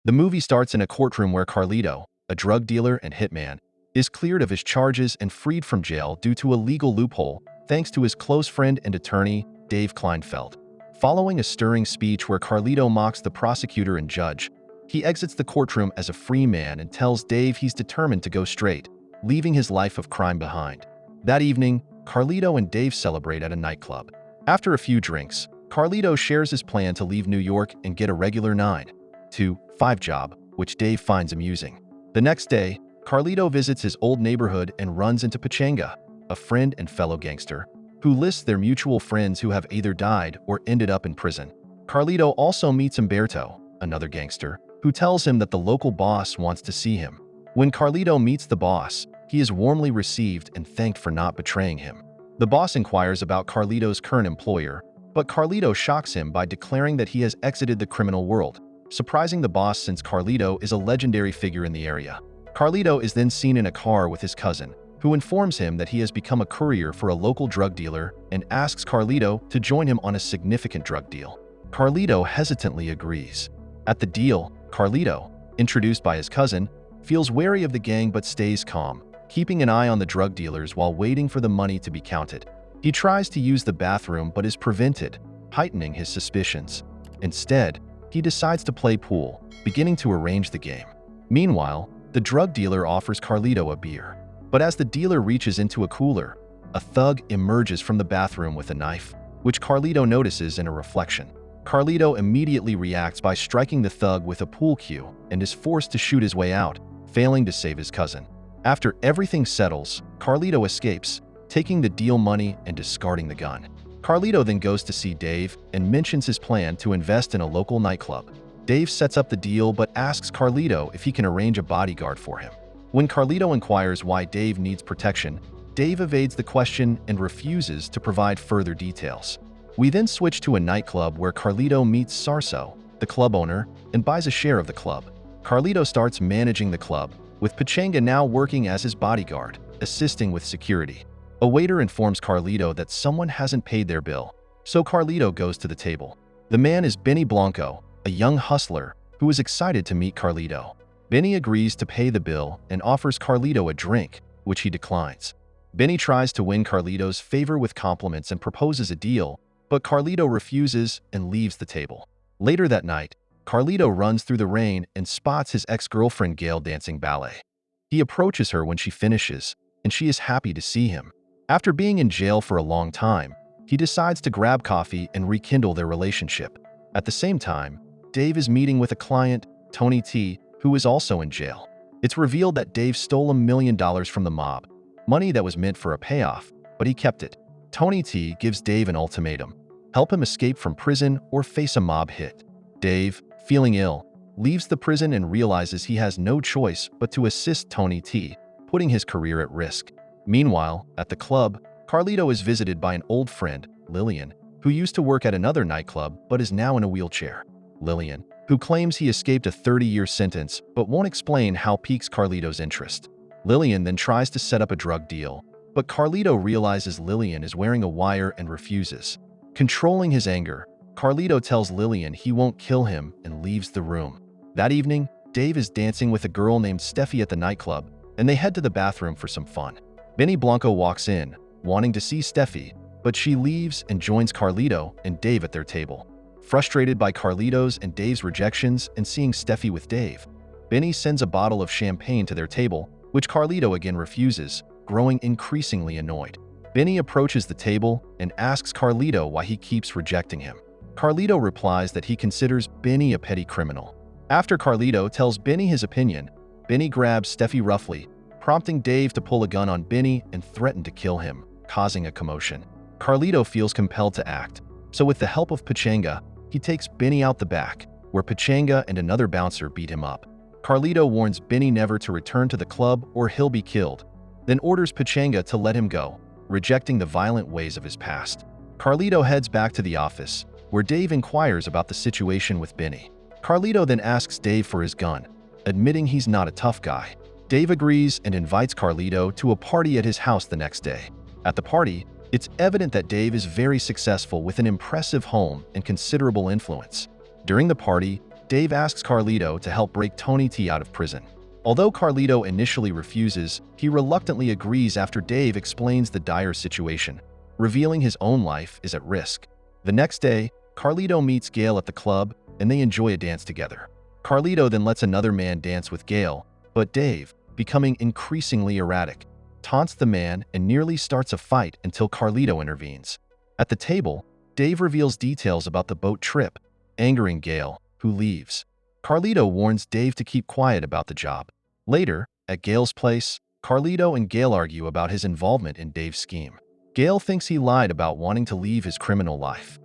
The movie starts in a courtroom where Carlito, a drug dealer and hitman, is cleared of his charges and freed from jail due to a legal loophole thanks to his close friend and attorney, Dave Kleinfeld. Following a stirring speech where Carlito mocks the prosecutor and judge, he exits the courtroom as a free man and tells Dave he's determined to go straight, leaving his life of crime behind. That evening, Carlito and Dave celebrate at a nightclub. After a few drinks, Carlito shares his plan to leave New York and get a regular 9-to-5 job, which Dave finds amusing. The next day, Carlito visits his old neighborhood and runs into Pachanga, a friend and fellow gangster, who lists their mutual friends who have either died or ended up in prison. Carlito also meets Umberto, another gangster, who tells him that the local boss wants to see him. When Carlito meets the boss, he is warmly received and thanked for not betraying him. The boss inquires about Carlito's current employer, but Carlito shocks him by declaring that he has exited the criminal world, surprising the boss since Carlito is a legendary figure in the area. Carlito is then seen in a car with his cousin, who informs him that he has become a courier for a local drug dealer and asks Carlito to join him on a significant drug deal. Carlito hesitantly agrees. At the deal, Carlito, introduced by his cousin, feels wary of the gang but stays calm, keeping an eye on the drug dealers while waiting for the money to be counted. He tries to use the bathroom but is prevented, heightening his suspicions. Instead, he decides to play pool, beginning to arrange the game. Meanwhile, the drug dealer offers Carlito a beer. But as the dealer reaches into a cooler, a thug emerges from the bathroom with a knife, which Carlito notices in a reflection. Carlito immediately reacts by striking the thug with a pool cue and is forced to shoot his way out, failing to save his cousin. After everything settles, Carlito escapes, taking the deal money and discarding the gun. Carlito then goes to see Dave and mentions his plan to invest in a local nightclub. Dave sets up the deal but asks Carlito if he can arrange a bodyguard for him. When Carlito inquires why Dave needs protection, Dave evades the question and refuses to provide further details. We then switch to a nightclub where Carlito meets Sarso, the club owner, and buys a share of the club. Carlito starts managing the club, with Pachanga now working as his bodyguard, assisting with security. A waiter informs Carlito that someone hasn't paid their bill, so Carlito goes to the table. The man is Benny Blanco, a young hustler who is excited to meet Carlito. Benny agrees to pay the bill and offers Carlito a drink, which he declines. Benny tries to win Carlito's favor with compliments and proposes a deal, but Carlito refuses and leaves the table. Later that night, Carlito runs through the rain and spots his ex-girlfriend Gail dancing ballet. He approaches her when she finishes, and she is happy to see him. After being in jail for a long time, he decides to grab coffee and rekindle their relationship. At the same time, Dave is meeting with a client, Tony T, who is also in jail. It's revealed that Dave stole $1 million from the mob, money that was meant for a payoff, but he kept it. Tony T gives Dave an ultimatum: help him escape from prison or face a mob hit. Dave, feeling ill, leaves the prison and realizes he has no choice but to assist Tony T, putting his career at risk. Meanwhile, at the club, Carlito is visited by an old friend, Lillian, who used to work at another nightclub but is now in a wheelchair. Lillian, who claims he escaped a 30-year sentence but won't explain how, piques Carlito's interest. Lillian then tries to set up a drug deal, but Carlito realizes Lillian is wearing a wire and refuses. Controlling his anger, Carlito tells Lillian he won't kill him and leaves the room. That evening, Dave is dancing with a girl named Steffi at the nightclub, and they head to the bathroom for some fun. Benny Blanco walks in, wanting to see Steffi, but she leaves and joins Carlito and Dave at their table. Frustrated by Carlito's and Dave's rejections and seeing Steffi with Dave, Benny sends a bottle of champagne to their table, which Carlito again refuses, growing increasingly annoyed. Benny approaches the table and asks Carlito why he keeps rejecting him. Carlito replies that he considers Benny a petty criminal. After Carlito tells Benny his opinion, Benny grabs Steffi roughly, prompting Dave to pull a gun on Benny and threaten to kill him, causing a commotion. Carlito feels compelled to act, so with the help of Pachanga, he takes Benny out the back, where Pachanga and another bouncer beat him up. Carlito warns Benny never to return to the club or he'll be killed, then orders Pachanga to let him go, rejecting the violent ways of his past. Carlito heads back to the office, where Dave inquires about the situation with Benny. Carlito then asks Dave for his gun, admitting he's not a tough guy. Dave agrees and invites Carlito to a party at his house the next day. At the party, it's evident that Dave is very successful with an impressive home and considerable influence. During the party, Dave asks Carlito to help break Tony T out of prison. Although Carlito initially refuses, he reluctantly agrees after Dave explains the dire situation, revealing his own life is at risk. The next day, Carlito meets Gale at the club, and they enjoy a dance together. Carlito then lets another man dance with Gale, but Dave, becoming increasingly erratic, taunts the man and nearly starts a fight until Carlito intervenes. At the table, Dave reveals details about the boat trip, angering Gale, who leaves. Carlito warns Dave to keep quiet about the job. Later, at Gale's place, Carlito and Gale argue about his involvement in Dave's scheme. Gale thinks he lied about wanting to leave his criminal life.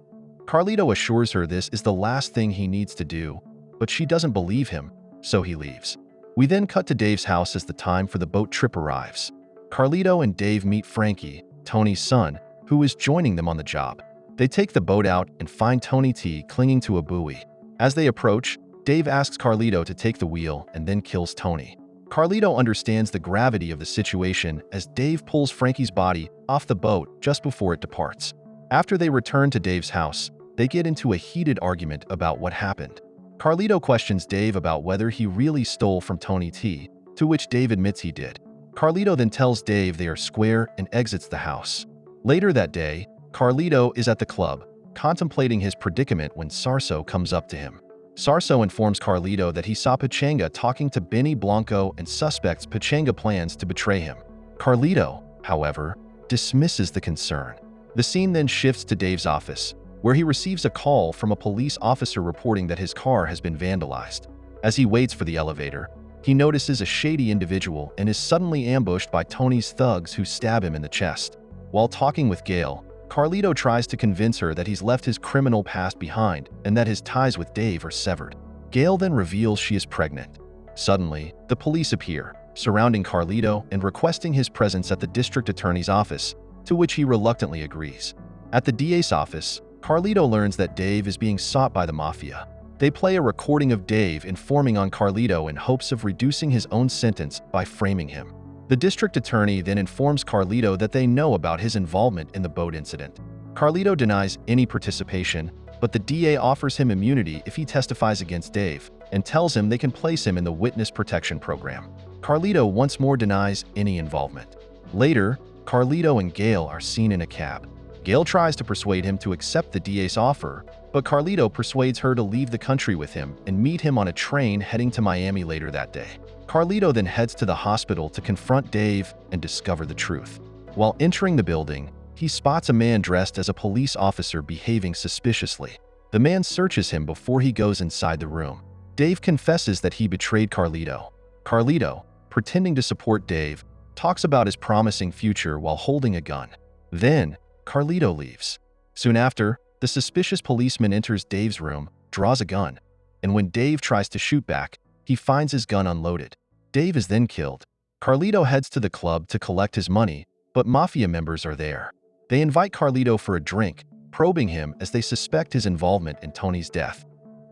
Carlito assures her this is the last thing he needs to do, but she doesn't believe him, so he leaves. We then cut to Dave's house as the time for the boat trip arrives. Carlito and Dave meet Frankie, Tony's son, who is joining them on the job. They take the boat out and find Tony T clinging to a buoy. As they approach, Dave asks Carlito to take the wheel and then kills Tony. Carlito understands the gravity of the situation as Dave pulls Frankie's body off the boat just before it departs. After they return to Dave's house, they get into a heated argument about what happened. Carlito questions Dave about whether he really stole from Tony T, to which Dave admits he did. Carlito then tells Dave they are square and exits the house. Later that day, Carlito is at the club, contemplating his predicament when Sarso comes up to him. Sarso informs Carlito that he saw Pachanga talking to Benny Blanco and suspects Pachanga plans to betray him. Carlito, however, dismisses the concern. The scene then shifts to Dave's office, where he receives a call from a police officer reporting that his car has been vandalized. As he waits for the elevator, he notices a shady individual and is suddenly ambushed by Tony's thugs who stab him in the chest. While talking with Gale, Carlito tries to convince her that he's left his criminal past behind and that his ties with Dave are severed. Gale then reveals she is pregnant. Suddenly, the police appear, surrounding Carlito and requesting his presence at the district attorney's office, to which he reluctantly agrees. At the DA's office, Carlito learns that Dave is being sought by the mafia. They play a recording of Dave informing on Carlito in hopes of reducing his own sentence by framing him. The district attorney then informs Carlito that they know about his involvement in the boat incident. Carlito denies any participation, but the DA offers him immunity if he testifies against Dave and tells him they can place him in the witness protection program. Carlito once more denies any involvement. Later, Carlito and Gale are seen in a cab. Gale tries to persuade him to accept the DA's offer, but Carlito persuades her to leave the country with him and meet him on a train heading to Miami later that day. Carlito then heads to the hospital to confront Dave and discover the truth. While entering the building, he spots a man dressed as a police officer behaving suspiciously. The man searches him before he goes inside the room. Dave confesses that he betrayed Carlito. Carlito, pretending to support Dave, talks about his promising future while holding a gun. Then, Carlito leaves. Soon after, the suspicious policeman enters Dave's room, draws a gun, and when Dave tries to shoot back, he finds his gun unloaded. Dave is then killed. Carlito heads to the club to collect his money, but mafia members are there. They invite Carlito for a drink, probing him as they suspect his involvement in Tony's death.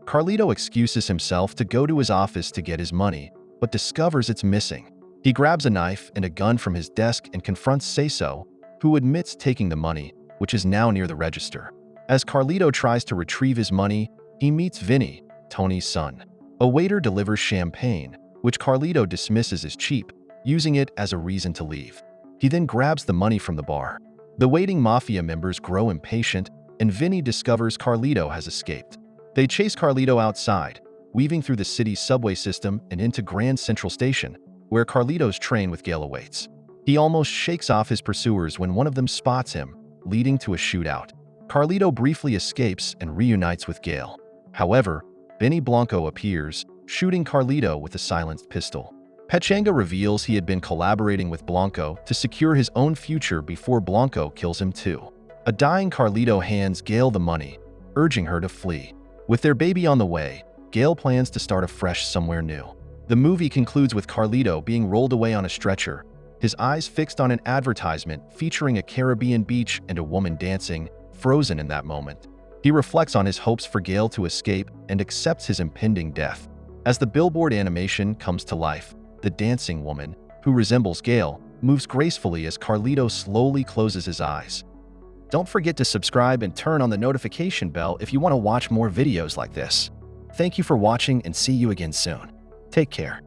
Carlito excuses himself to go to his office to get his money, but discovers it's missing. He grabs a knife and a gun from his desk and confronts Ceso, who admits taking the money, which is now near the register. As Carlito tries to retrieve his money, he meets Vinny, Tony's son. A waiter delivers champagne, which Carlito dismisses as cheap, using it as a reason to leave. He then grabs the money from the bar. The waiting mafia members grow impatient, and Vinny discovers Carlito has escaped. They chase Carlito outside, weaving through the city's subway system and into Grand Central Station, where Carlito's train with Gale awaits. He almost shakes off his pursuers when one of them spots him, leading to a shootout. Carlito briefly escapes and reunites with Gale. However, Benny Blanco appears, shooting Carlito with a silenced pistol. Pachanga reveals he had been collaborating with Blanco to secure his own future before Blanco kills him too. A dying Carlito hands Gale the money, urging her to flee. With their baby on the way, Gale plans to start afresh somewhere new. The movie concludes with Carlito being rolled away on a stretcher, his eyes fixed on an advertisement featuring a Caribbean beach and a woman dancing, frozen in that moment. He reflects on his hopes for Gale to escape and accepts his impending death. As the billboard animation comes to life, the dancing woman, who resembles Gale, moves gracefully as Carlito slowly closes his eyes. Don't forget to subscribe and turn on the notification bell if you want to watch more videos like this. Thank you for watching and see you again soon. Take care.